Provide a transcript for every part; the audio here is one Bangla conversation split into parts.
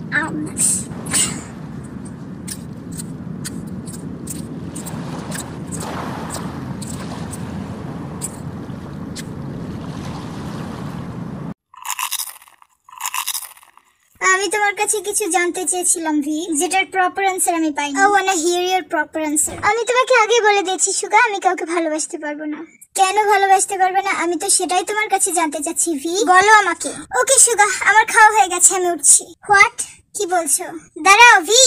আমি তোমার কাছে কিছু জানতে চেয়েছিলাম ভি, যেটার প্রপার অ্যানসার আমি পাইনি। I wanna hear your proper answer. আমি তোমাকে আগে বলে দিয়েছি সুগা, আমি কাউকে ভালোবাসতে পারবো না। কেন ভালোবাসতে পারবে না? আমি তো সেটাই তোমার কাছে জানতে চাচ্ছি ভি, বলো আমাকে। ওকে সুগা, আমার খাওয়া হয়ে গেছে, আমি উঠছি। হোয়াট? কি বলছো? দাঁড়াও ভি।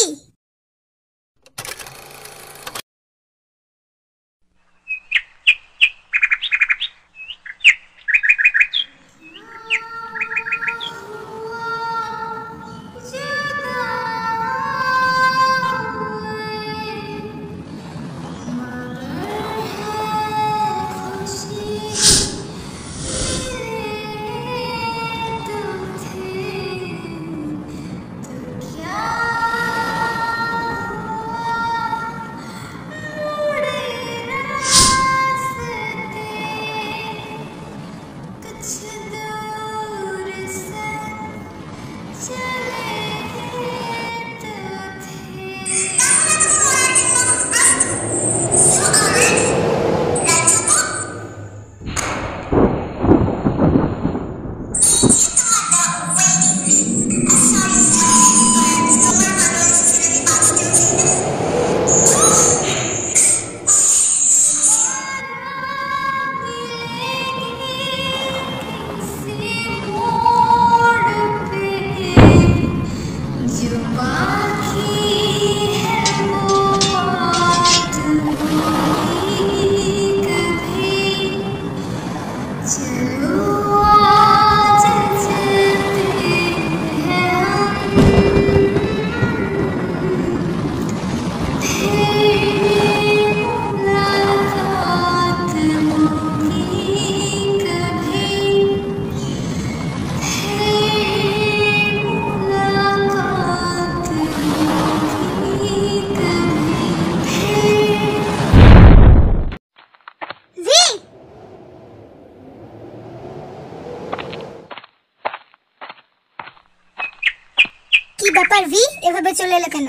কি ব্যাপার ভি, এভাবে চলে এলে কেন?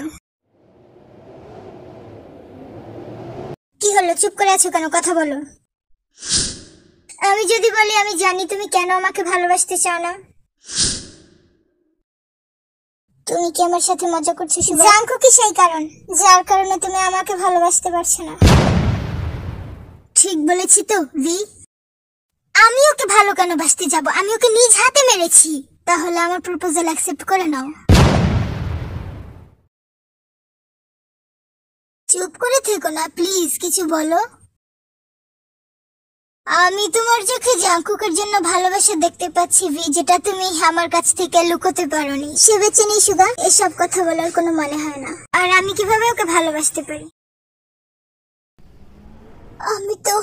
কি হলো, চুপ করে আছো কেন? কথা বলো। আমি যদি বলি আমি জানি তুমি কেন আমাকে ভালোবাসতে চাও না। তুমি কি আমার সাথে মজা করছো? জাঙ্কু কি সেই কারণ যার কারণে তুমি আমাকে ভালোবাসতে পারছো না? ঠিক বলেছি তো ভি? আমি ওকে ভালো কেন বাসতে যাব? আমি ওকে নিজ হাতে মেরেছি। তাহলে আমার প্রপোজাল অ্যাকসেপ্ট করে নাও। চুপ করে থেকো না প্লিজ, কিছু বলো। আমি তোমার চোখে জাঙ্কুকের জন্য ভালোবাসা দেখতে পাচ্ছি ভি, যেটা তুমি আমার কাছ থেকে লুকোতে পারোনি। সে বেঁচে নেই সুগা, এসব কথা বলার কোনো মানে হয় না। আর আমি কিভাবে ওকে ভালোবাসতে পারি? আমি তো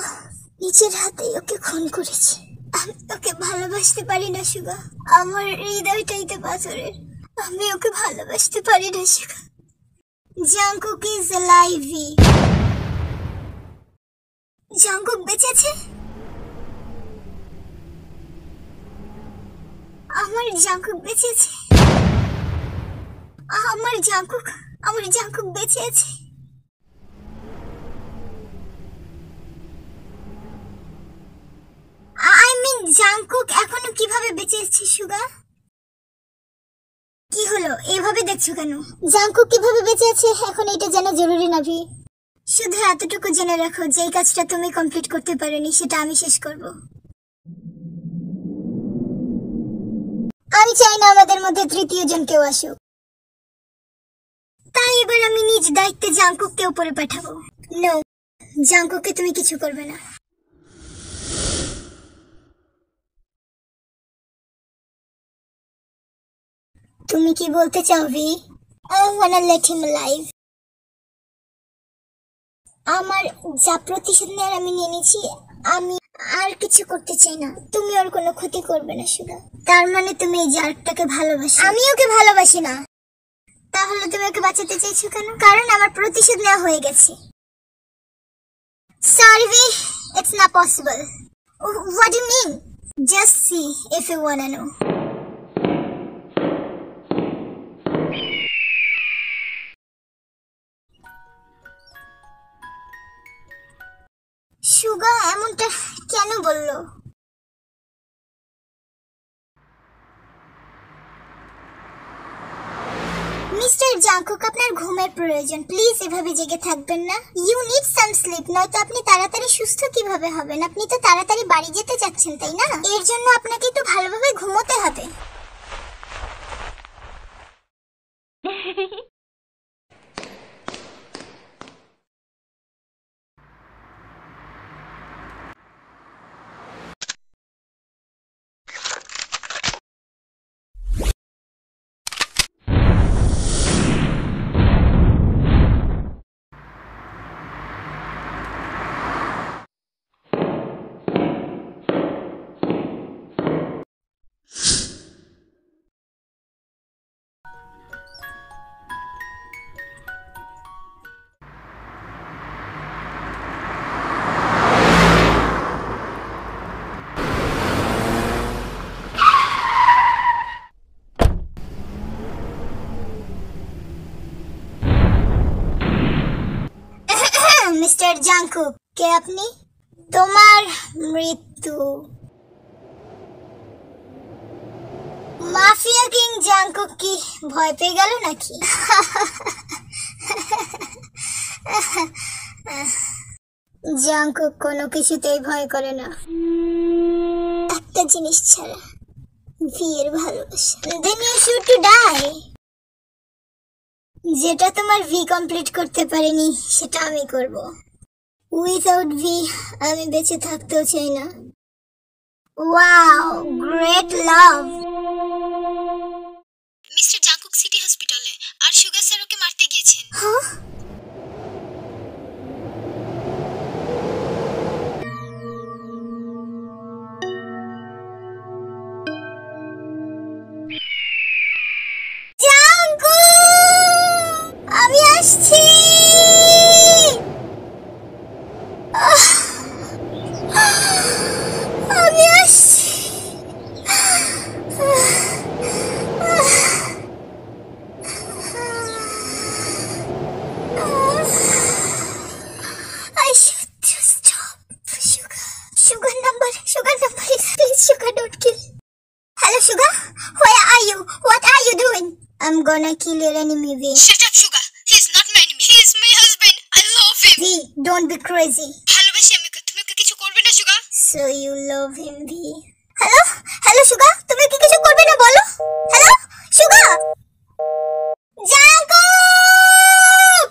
নিজের হাতেই ওকে খুন করেছি। আমি ওকে ভালোবাসতে পারি না সুগা, আমার হৃদয়টাই তো পাথরের। আমি ওকে ভালোবাসতে পারি না সুগা। Jungkook is alive. জাঙ্কুক বেঁচে আছে। আমার জাঙ্কুক বেঁচে আছে। আমার জাঙ্কুক বেঁচে আছে। আই মিন জাঙ্কুক এখনো কিভাবে বেঁচে আছে সুগা? কি হলো, এভাবে দেখছো কেন? জাঙ্কুক কিভাবে বেঁচে আছে এখন এটা জানা জরুরি না ভি। শুধু এতটুকু জেনে রাখো, যে কাজটা তুমি কমপ্লিট করতে পারোনি সেটা আমি শেষ করব। আমি চাই না আমাদের মধ্যে তৃতীয় জন কেউ আসুক। তাই এবার আমি নিজ দায়িত্বে জাঙ্কুককে উপরে পাঠাবো। নো, জাঙ্কুককে তুমি কিছু করবে না। তুমি কি বলতে চাও V? I wanna let him alive. আমার যা প্রতিশোধ নেওয়ার আমি নিয়ে নিয়েছি। আমি আর কিছু করতে চাই না। তুমি ওর কোনো ক্ষতি করবে না সুগা। তার মানে তুমি এই জারটাকে ভালোবাসো? আমি ওকে ভালোবাসি না। তাহলে তুমি ওকে বাঁচাতে চাইছো কেন? কারণ আমার প্রতিশোধ নেওয়া হয়ে গেছে। Sorry V, it's not possible. What do you mean? Just see if you wanna know. বললো। মিস্টার জাংকুক, আপনার ঘুমের প্রয়োজন, প্লিজ এভাবে জেগে থাকবেন না। ইউ নিড সাম স্লিপ, নয়তো আপনি তাড়াতাড়ি সুস্থ কিভাবে হবেন? আপনি তো তাড়াতাড়ি বাড়ি যেতে চাচ্ছেন, তাই না? এর জন্য আপনাকে একটু ভালোভাবে ঘুমোতে হবে। মিস্টার জাংকুক, কে আপনি? তোমার মৃত্যু। মাফিয়া কিং জাংকুক কি ভয় পেয়ে গেল নাকি? জাংকুক কোনো কিছুতেই ভয় করে না, একটা জিনিস ছাড়া, ভিয়ের ভালোবাসা। Then you should to die. যেটা তোমার ভি কমপ্লিট করতে পারেনি সেটা আমি করব। উইথাউট ভি আমি বেঁচে থাকতেও চাই না। ওয়াও, গ্রেট লাভ। মিস্টার জাংকুক সিটি হসপিটালে, আর সুগার স্যার ওকে মারতে গিয়েছেন। হ্যাঁ, আমি আসছি। আমি আসছি। I should just stop. Sugar number, please, Sugar, don't kill. Hello, Sugar. Where are you? What are you doing? I'm gonna kill your enemy, V. Shut up, Sugar. He's not my enemy. He is my husband. I love him. V, don't be crazy. ভালোবাসি আমি ওকে। তুমি ওকে কিছু করবে না, Sugar? So you love him, V. Hello, Sugar. তুমি কি কিছু করবে না বলো? Hello, Sugar. Jungkook!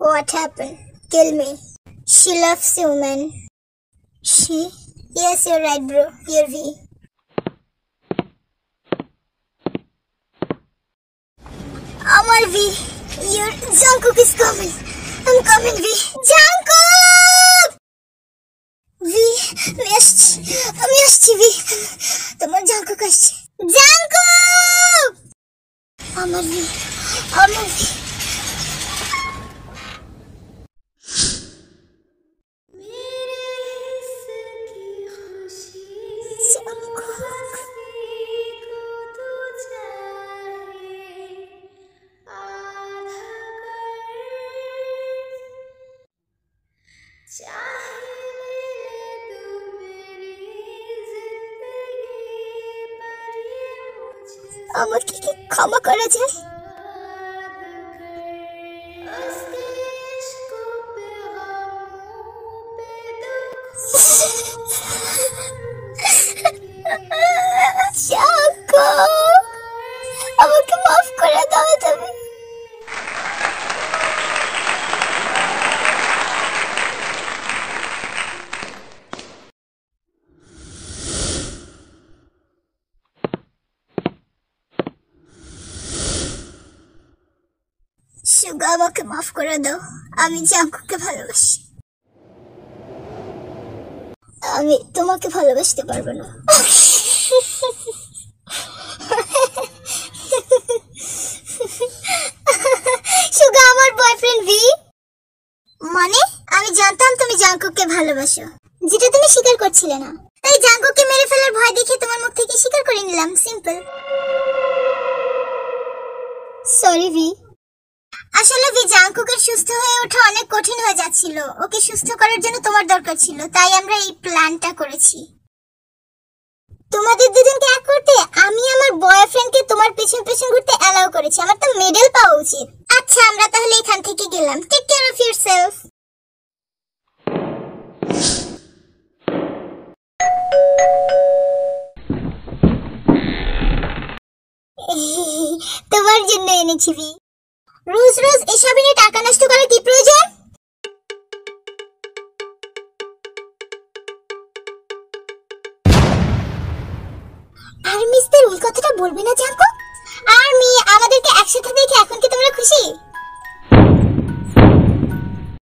What happened? Kill me. She loves you, man. She? Yes, you're right, bro. You're V. Amar V. Your Jungkook is coming. I'm coming, V. Jungkook! V. আমি আসছি, V. তোমার Jungkook আসছে। Jungkook! আমার V. আমাকে কি ক্ষমা করা যায়? আমাকে মাফ করে দাও তুমি। সুগা, আমাকে মাফ করে দাও, আমি জাংকুককে ভালোবাসি। আমি তোমাকে ভালোবাসতে পারবো না। সুগা আমার বয়ফ্রেন্ড ভি। মানে আমি জানতাম তুমি জাংকুককে ভালোবাসো, যেটা তুমি স্বীকার করছিলে না, তাই জাংকুককে মেরে ফেলার ভয় দেখে তোমার মুখ থেকে স্বীকার করে নিলাম, সিম্পল। Sorry V. আসলে ভি জাংকুকের সুস্থ হয়ে ওঠা অনেক কঠিন হয়ে যাচ্ছিল, ওকে সুস্থ করার জন্য তোমার দরকার ছিল, তাই আমরা এই প্ল্যানটা করেছি। তোমাদের দুজনকে এক করতে আমি আমার বয়ফ্রেন্ডকে তোমার পেছন পেছন ঘুরতে অ্যালাউ করেছি, আমার তো মেডেল পাওয়া উচিত। আচ্ছা আমরা তাহলে এখান থেকে গেলাম, টেক কেয়ার অফ ইয়োরসেলফ। তোমার জন্য এনেছি ভি। রোজ রোজ এসব নিয়ে টাকা নষ্ট করার কি প্রয়োজন? আর মিস্টার ওই কথাটা বলবে না জানকো।